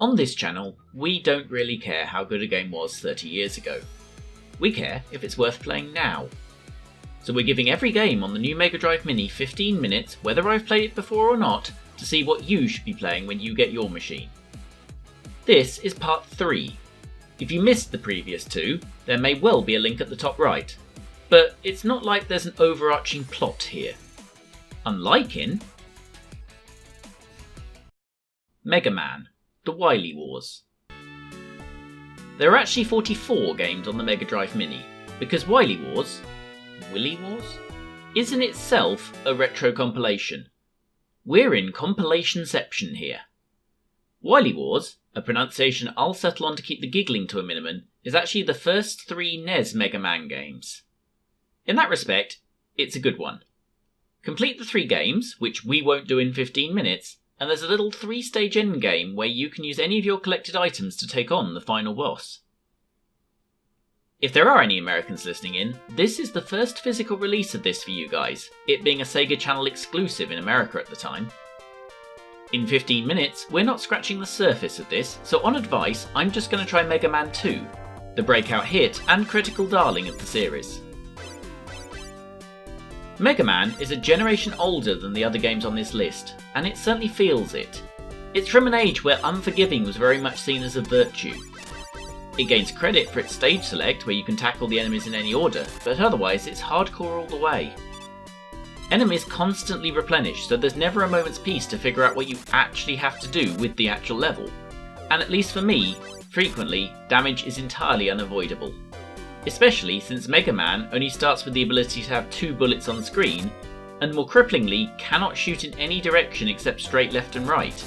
On this channel, we don't really care how good a game was 30 years ago. We care if it's worth playing now. So we're giving every game on the new Mega Drive Mini 15 minutes, whether I've played it before or not, to see what you should be playing when you get your machine. This is part 3. If you missed the previous 2, there may well be a link at the top right. But it's not like there's an overarching plot here. Unlike in Mega Man: The Wily Wars. There are actually 44 games on the Mega Drive Mini, because Wily Wars, Willy Wars, is in itself a retro compilation. We're in compilationception here. Wily Wars, a pronunciation I'll settle on to keep the giggling to a minimum, is actually the first 3 NES Mega Man games. In that respect, it's a good one. Complete the 3 games, which we won't do in 15 minutes, and there's a little 3-stage endgame where you can use any of your collected items to take on the final boss. If there are any Americans listening in, this is the first physical release of this for you guys, it being a Sega Channel exclusive in America at the time. In 15 minutes, we're not scratching the surface of this, so on advice, I'm just going to try Mega Man 2, the breakout hit and critical darling of the series. Mega Man is a generation older than the other games on this list, and it certainly feels it. It's from an age where unforgiving was very much seen as a virtue. It gains credit for its stage select, where you can tackle the enemies in any order, but otherwise it's hardcore all the way. Enemies constantly replenish, so there's never a moment's peace to figure out what you actually have to do with the actual level. And at least for me, frequently, damage is entirely unavoidable. Especially since Mega Man only starts with the ability to have 2 bullets on screen, and more cripplingly cannot shoot in any direction except straight left and right.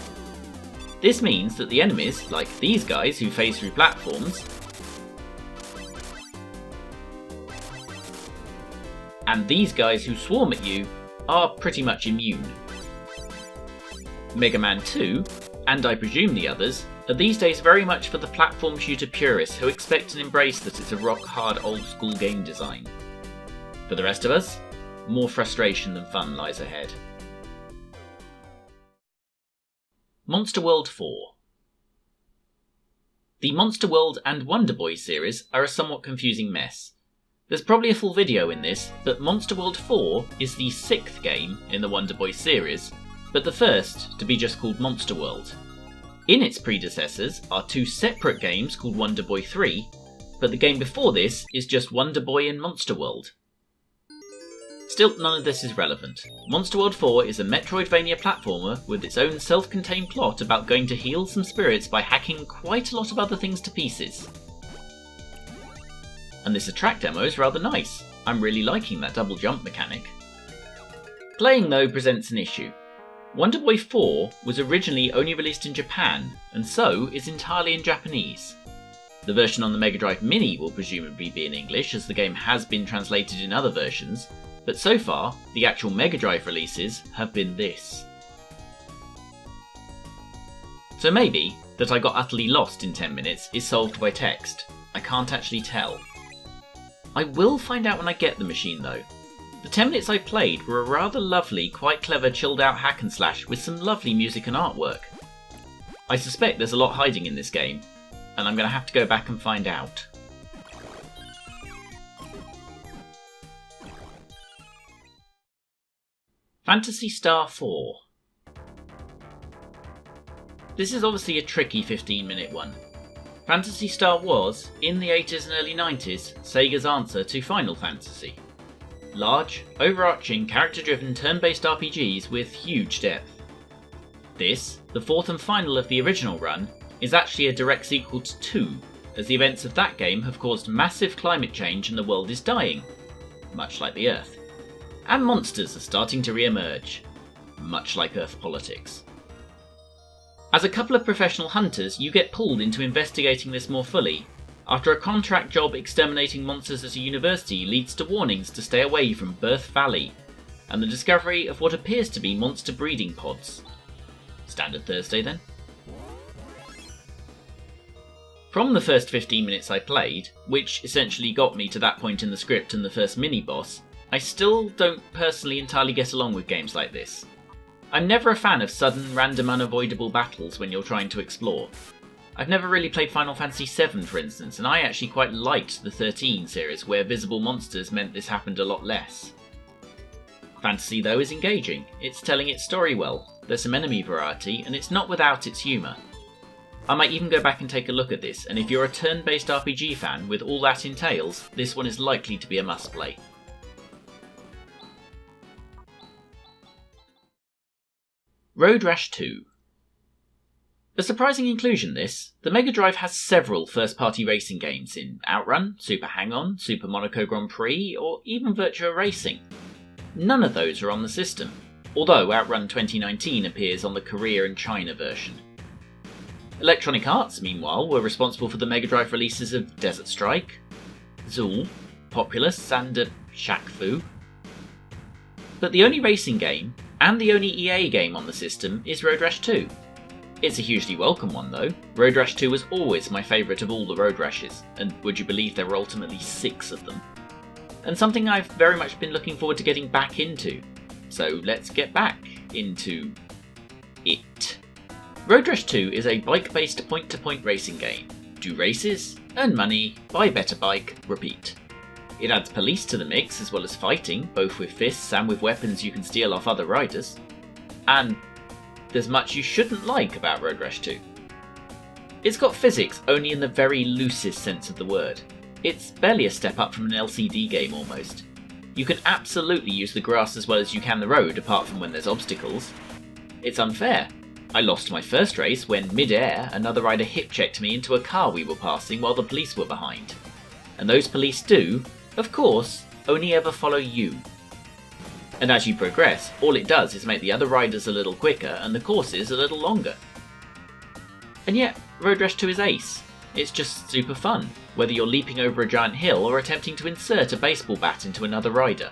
This means that the enemies, like these guys who phase through platforms, and these guys who swarm at you, are pretty much immune. Mega Man 2, and I presume the others, are these days very much for the platform shooter purists who expect and embrace that it's a rock-hard old-school game design. For the rest of us, more frustration than fun lies ahead. Monster World 4. The Monster World and Wonder Boy series are a somewhat confusing mess. There's probably a full video in this, but Monster World 4 is the 6th game in the Wonder Boy series, but the first to be just called Monster World. In its predecessors are 2 separate games called Wonder Boy 3, but the game before this is just Wonder Boy and Monster World. Still, none of this is relevant. Monster World 4 is a Metroidvania platformer with its own self-contained plot about going to heal some spirits by hacking quite a lot of other things to pieces. And this attract demo is rather nice. I'm really liking that double jump mechanic. Playing though presents an issue. Wonder Boy 4 was originally only released in Japan, and so is entirely in Japanese. The version on the Mega Drive Mini will presumably be in English, as the game has been translated in other versions, but so far, the actual Mega Drive releases have been this. So maybe that I got utterly lost in 10 minutes is solved by text. I can't actually tell. I will find out when I get the machine though. The 10 minutes I played were a rather lovely, quite clever chilled out hack and slash with some lovely music and artwork. I suspect there's a lot hiding in this game, and I'm going to have to go back and find out. Phantasy Star 4. This is obviously a tricky 15-minute one. Phantasy Star was, in the 80s and early 90s, Sega's answer to Final Fantasy. Large, overarching, character-driven turn-based RPGs with huge depth. This, the 4th and final of the original run, is actually a direct sequel to 2, as the events of that game have caused massive climate change and the world is dying, much like the Earth. And monsters are starting to re-emerge, much like Earth politics. As a couple of professional hunters, you get pulled into investigating this more fully, after a contract job exterminating monsters at a university leads to warnings to stay away from Birth Valley, and the discovery of what appears to be monster breeding pods. Standard Thursday then? From the first 15 minutes I played, which essentially got me to that point in the script and the first mini-boss, I still don't personally entirely get along with games like this. I'm never a fan of sudden, random, unavoidable battles when you're trying to explore. I've never really played Final Fantasy VII, for instance, and I actually quite liked the 13 series, where visible monsters meant this happened a lot less. Fantasy, though, is engaging. It's telling its story well, there's some enemy variety, and it's not without its humour. I might even go back and take a look at this, and if you're a turn-based RPG fan with all that entails, this one is likely to be a must-play. Road Rash 2. A surprising inclusion this, the Mega Drive has several first-party racing games in Outrun, Super Hang-On, Super Monaco Grand Prix, or even Virtua Racing. None of those are on the system, although Outrun 2019 appears on the Korea and China version. Electronic Arts, meanwhile, were responsible for the Mega Drive releases of Desert Strike, Zool, Populous, and Shaq Fu. But the only racing game, and the only EA game on the system, is Road Rash 2. It's a hugely welcome one though. Road Rash 2 was always my favourite of all the Road Rashes, and would you believe there were ultimately 6 of them? And something I've very much been looking forward to getting back into. So let's get back into it. Road Rash 2 is a bike-based point-to-point racing game. Do races, earn money, buy better bike, repeat. It adds police to the mix as well as fighting, both with fists and with weapons you can steal off other riders. And there's much you shouldn't like about Road Rash 2. It's got physics only in the very loosest sense of the word. It's barely a step up from an LCD game almost. You can absolutely use the grass as well as you can the road apart from when there's obstacles. It's unfair. I lost my first race when mid-air another rider hip-checked me into a car we were passing while the police were behind. And those police do, of course, only ever follow you. And as you progress, all it does is make the other riders a little quicker and the courses a little longer. And yet, Road Rash 2 is ace. It's just super fun, whether you're leaping over a giant hill or attempting to insert a baseball bat into another rider.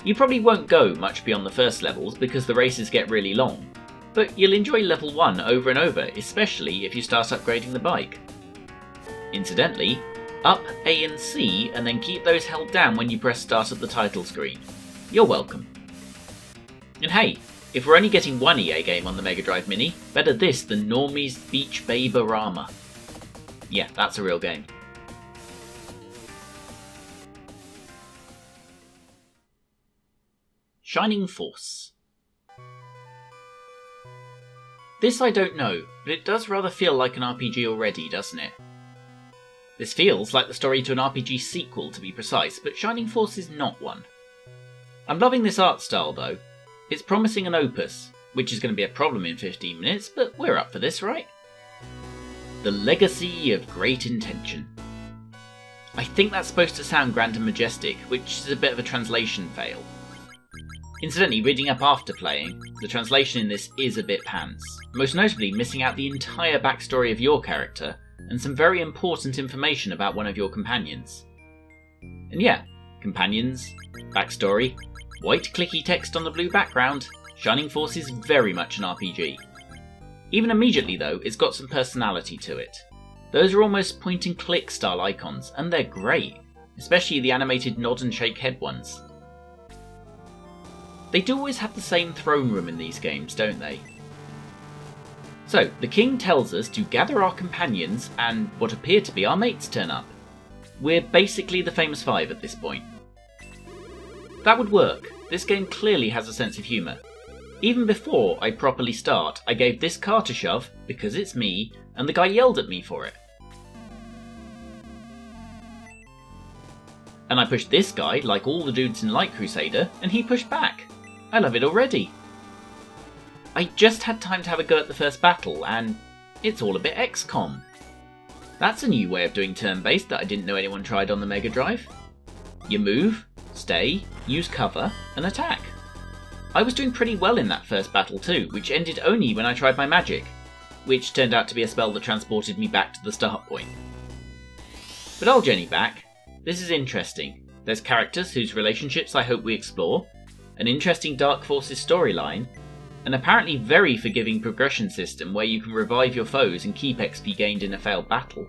You probably won't go much beyond the first levels because the races get really long, but you'll enjoy level 1 over and over, especially if you start upgrading the bike. Incidentally, up A and C and then keep those held down when you press start at the title screen. You're welcome. And hey, if we're only getting one EA game on the Mega Drive Mini, better this than Normie's Beach Babe-A-Rama. Yeah, that's a real game. Shining Force. This I don't know, but it does rather feel like an RPG already, doesn't it? This feels like the story to an RPG sequel to be precise, but Shining Force is not one. I'm loving this art style though. It's promising an opus, which is going to be a problem in 15 minutes, but we're up for this, right? The Legacy of Great Intention. I think that's supposed to sound grand and majestic, which is a bit of a translation fail. Incidentally, reading up after playing, the translation in this is a bit pants, most notably missing out the entire backstory of your character, and some very important information about one of your companions. And yeah, companions, backstory, white clicky text on the blue background, Shining Force is very much an RPG. Even immediately though, it's got some personality to it. Those are almost point and click style icons, and they're great, especially the animated nod and shake head ones. They do always have the same throne room in these games, don't they? So, the king tells us to gather our companions and what appear to be our mates turn up. We're basically the famous five at this point. That would work. This game clearly has a sense of humour. Even before I properly start, I gave this cart a shove, because it's me, and the guy yelled at me for it. And I pushed this guy, like all the dudes in Light Crusader, and he pushed back. I love it already. I just had time to have a go at the first battle, and it's all a bit XCOM. That's a new way of doing turn-based that I didn't know anyone tried on the Mega Drive. You move, stay, use cover, and attack. I was doing pretty well in that first battle too, which ended only when I tried my magic, which turned out to be a spell that transported me back to the start point. But I'll journey back. This is interesting. There's characters whose relationships I hope we explore, an interesting Dark Forces storyline, an apparently very forgiving progression system where you can revive your foes and keep XP gained in a failed battle.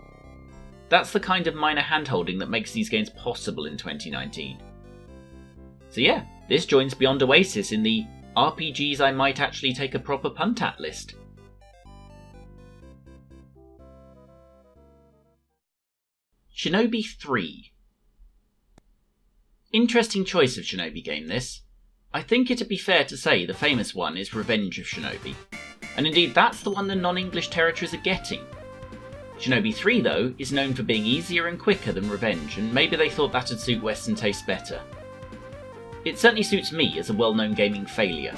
That's the kind of minor handholding that makes these games possible in 2019. So yeah, this joins Beyond Oasis in the RPGs I might actually take a proper punt at list. Shinobi III. Interesting choice of Shinobi game this. I think it'd be fair to say the famous one is Revenge of Shinobi, and indeed that's the one the non-English territories are getting. Shinobi 3 though is known for being easier and quicker than Revenge, and maybe they thought that'd suit Western taste better. It certainly suits me as a well-known gaming failure.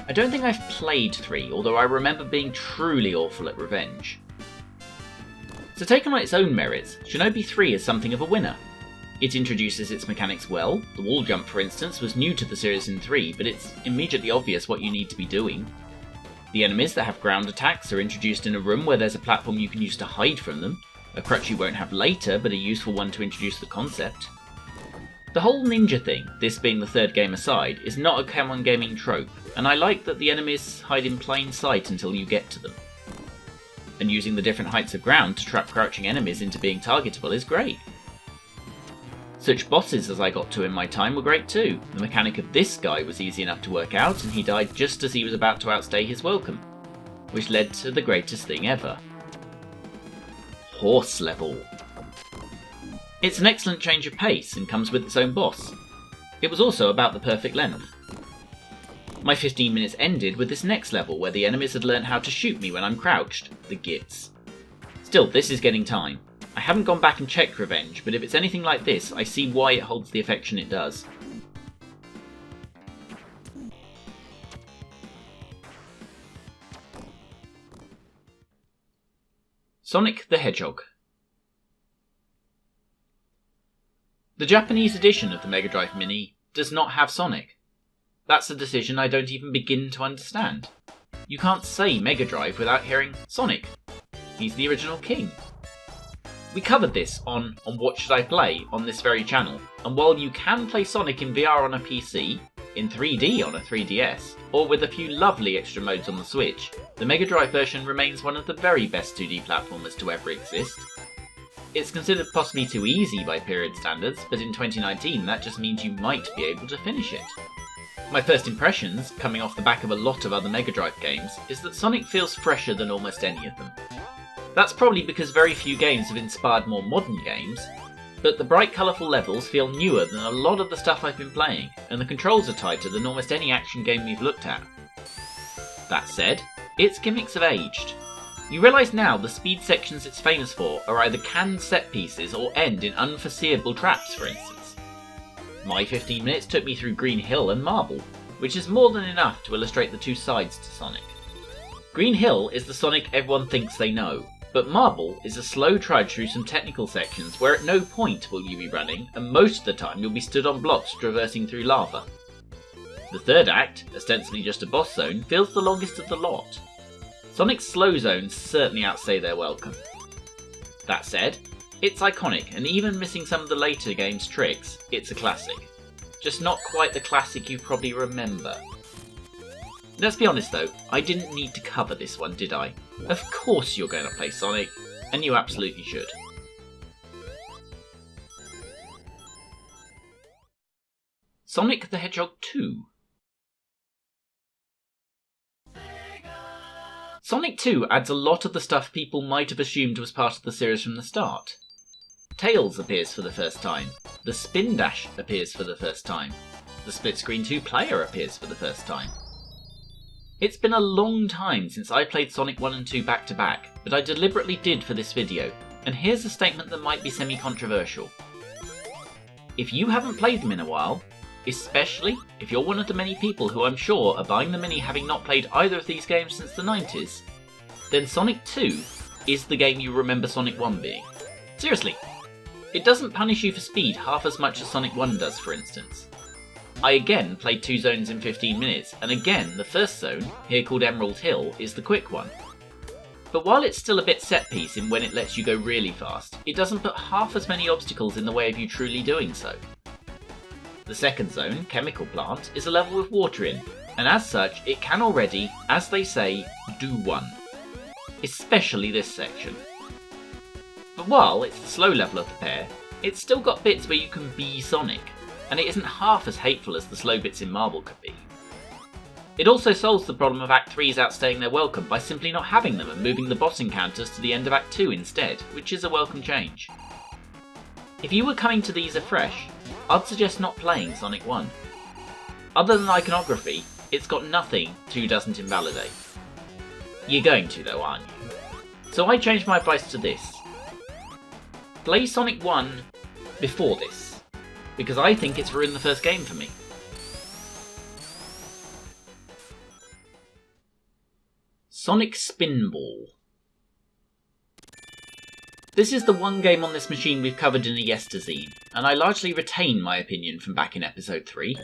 I don't think I've played 3, although I remember being truly awful at Revenge. So taken on its own merits, Shinobi 3 is something of a winner. It introduces its mechanics well. The wall jump, for instance, was new to the series in 3, but it's immediately obvious what you need to be doing. The enemies that have ground attacks are introduced in a room where there's a platform you can use to hide from them, a crutch you won't have later, but a useful one to introduce the concept. The whole ninja thing, this being the third game aside, is not a common gaming trope, and I like that the enemies hide in plain sight until you get to them. And using the different heights of ground to trap crouching enemies into being targetable is great. Such bosses as I got to in my time were great too. The mechanic of this guy was easy enough to work out, and he died just as he was about to outstay his welcome, which led to the greatest thing ever. Horse level. It's an excellent change of pace and comes with its own boss. It was also about the perfect length. My 15 minutes ended with this next level where the enemies had learned how to shoot me when I'm crouched, the gits. Still, this is getting time. I haven't gone back and checked Revenge, but if it's anything like this, I see why it holds the affection it does. Sonic the Hedgehog. The Japanese edition of the Mega Drive Mini does not have Sonic. That's a decision I don't even begin to understand. You can't say Mega Drive without hearing Sonic. He's the original king. We covered this on What Should I Play on this very channel, and while you can play Sonic in VR on a PC, in 3D on a 3DS, or with a few lovely extra modes on the Switch, the Mega Drive version remains one of the very best 2D platformers to ever exist. It's considered possibly too easy by period standards, but in 2019 that just means you might be able to finish it. My first impressions, coming off the back of a lot of other Mega Drive games, is that Sonic feels fresher than almost any of them. That's probably because very few games have inspired more modern games, but the bright colourful levels feel newer than a lot of the stuff I've been playing, and the controls are tighter than almost any action game we've looked at. That said, its gimmicks have aged. You realise now the speed sections it's famous for are either canned set pieces or end in unforeseeable traps, for instance. My 15 minutes took me through Green Hill and Marble, which is more than enough to illustrate the two sides to Sonic. Green Hill is the Sonic everyone thinks they know, but Marble is a slow trudge through some technical sections where at no point will you be running, and most of the time you'll be stood on blocks traversing through lava. The third act, ostensibly just a boss zone, feels the longest of the lot. Sonic's slow zones certainly outstay their welcome. That said, it's iconic, and even missing some of the later game's tricks, it's a classic. Just not quite the classic you probably remember. Let's be honest though, I didn't need to cover this one, did I? Of course you're going to play Sonic, and you absolutely should. Sonic the Hedgehog 2. Sonic 2 adds a lot of the stuff people might have assumed was part of the series from the start. Tails appears for the first time, the Spin Dash appears for the first time, the split-screen 2-player appears for the first time. It's been a long time since I played Sonic 1 and 2 back to back, but I deliberately did for this video, and here's a statement that might be semi-controversial. If you haven't played them in a while, especially if you're one of the many people who I'm sure are buying the Mini having not played either of these games since the 90s, then Sonic 2 is the game you remember Sonic 1 being. Seriously, it doesn't punish you for speed half as much as Sonic 1 does, for instance. I again played 2 zones in 15 minutes, and again the first zone, here called Emerald Hill, is the quick one. But while it's still a bit set piece in when it lets you go really fast, it doesn't put half as many obstacles in the way of you truly doing so. The second zone, Chemical Plant, is a level with water in, and as such it can already, as they say, do one. Especially this section. But while it's the slow level of the pair, it's still got bits where you can be Sonic, and it isn't half as hateful as the slow bits in Marble could be. It also solves the problem of Act 3's outstaying their welcome by simply not having them and moving the boss encounters to the end of Act 2 instead, which is a welcome change. If you were coming to these afresh, I'd suggest not playing Sonic 1. Other than iconography, it's got nothing 2 doesn't invalidate. You're going to though, aren't you? So I changed my advice to this. Play Sonic 1 before this, because I think it's ruined the first game for me. Sonic Spinball. This is the one game on this machine we've covered in a Yesterzine, and I largely retain my opinion from back in episode 3.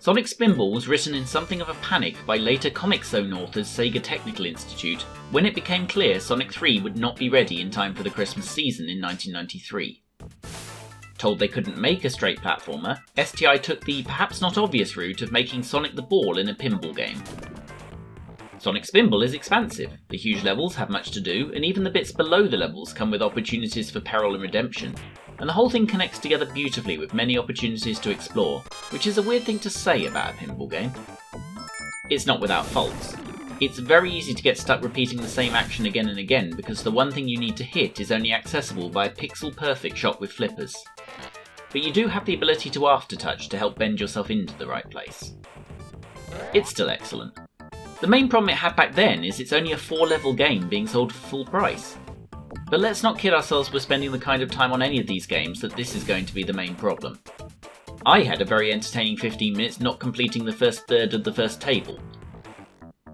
Sonic Spinball was written in something of a panic by later Comic Zone authors Sega Technical Institute when it became clear Sonic 3 would not be ready in time for the Christmas season in 1993. Told they couldn't make a straight platformer, STI took the perhaps not obvious route of making Sonic the Ball in a pinball game. Sonic Spinball is expansive, the huge levels have much to do, and even the bits below the levels come with opportunities for peril and redemption, and the whole thing connects together beautifully with many opportunities to explore, which is a weird thing to say about a pinball game. It's not without faults. It's very easy to get stuck repeating the same action again and again because the one thing you need to hit is only accessible by a pixel-perfect shot with flippers. But you do have the ability to aftertouch to help bend yourself into the right place. It's still excellent. The main problem it had back then is it's only a 4-level game being sold for full price. But let's not kid ourselves we're spending the kind of time on any of these games that this is going to be the main problem. I had a very entertaining 15 minutes not completing the first third of the first table.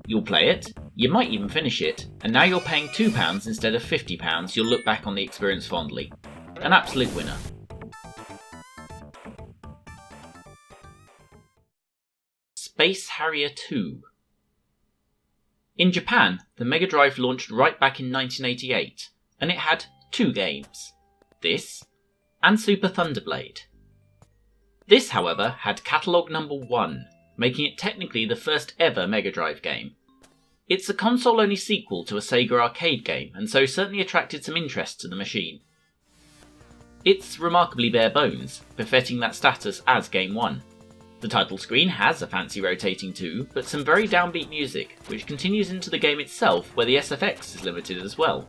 You'll play it, you might even finish it, and now you're paying £2 instead of £50, you'll look back on the experience fondly. An absolute winner. Space Harrier 2. In Japan, the Mega Drive launched right back in 1988, and it had 2 games. This, and Super Thunderblade. This, however, had catalogue number 1, making it technically the first ever Mega Drive game. It's a console-only sequel to a Sega arcade game, and so certainly attracted some interest to the machine. It's remarkably bare bones, befitting that status as Game 1. The title screen has a fancy rotating too, but some very downbeat music, which continues into the game itself where the SFX is limited as well.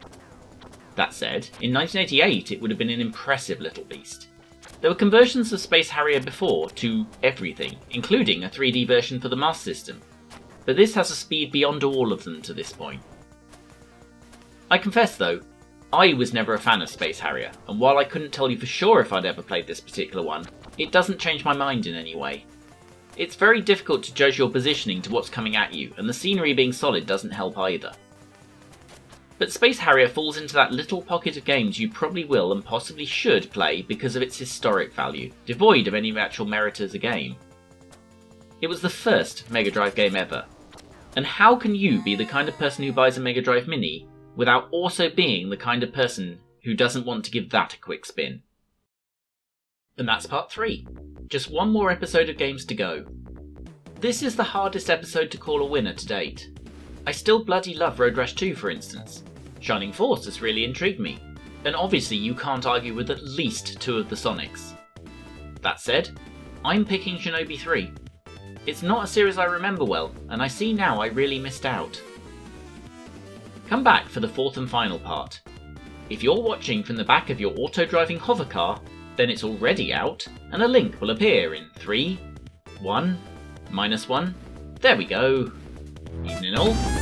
That said, in 1988 it would have been an impressive little beast. There were conversions of Space Harrier before to everything, including a 3D version for the Master System, but this has a speed beyond all of them to this point. I confess though, I was never a fan of Space Harrier, and while I couldn't tell you for sure if I'd ever played this particular one, it doesn't change my mind in any way. It's very difficult to judge your positioning to what's coming at you, and the scenery being solid doesn't help either. But Space Harrier falls into that little pocket of games you probably will and possibly should play because of its historic value, devoid of any actual merit as a game. It was the first Mega Drive game ever, and how can you be the kind of person who buys a Mega Drive Mini without also being the kind of person who doesn't want to give that a quick spin? And that's part 3. Just one more episode of games to go. This is the hardest episode to call a winner to date. I still bloody love Road Rash 2 for instance. Shining Force has really intrigued me, and obviously you can't argue with at least 2 of the Sonics. That said, I'm picking Shinobi 3. It's not a series I remember well, and I see now I really missed out. Come back for the 4th and final part. If you're watching from the back of your auto-driving hover car, then it's already out, and a link will appear in 3, 1, -1. There we go. Evening all.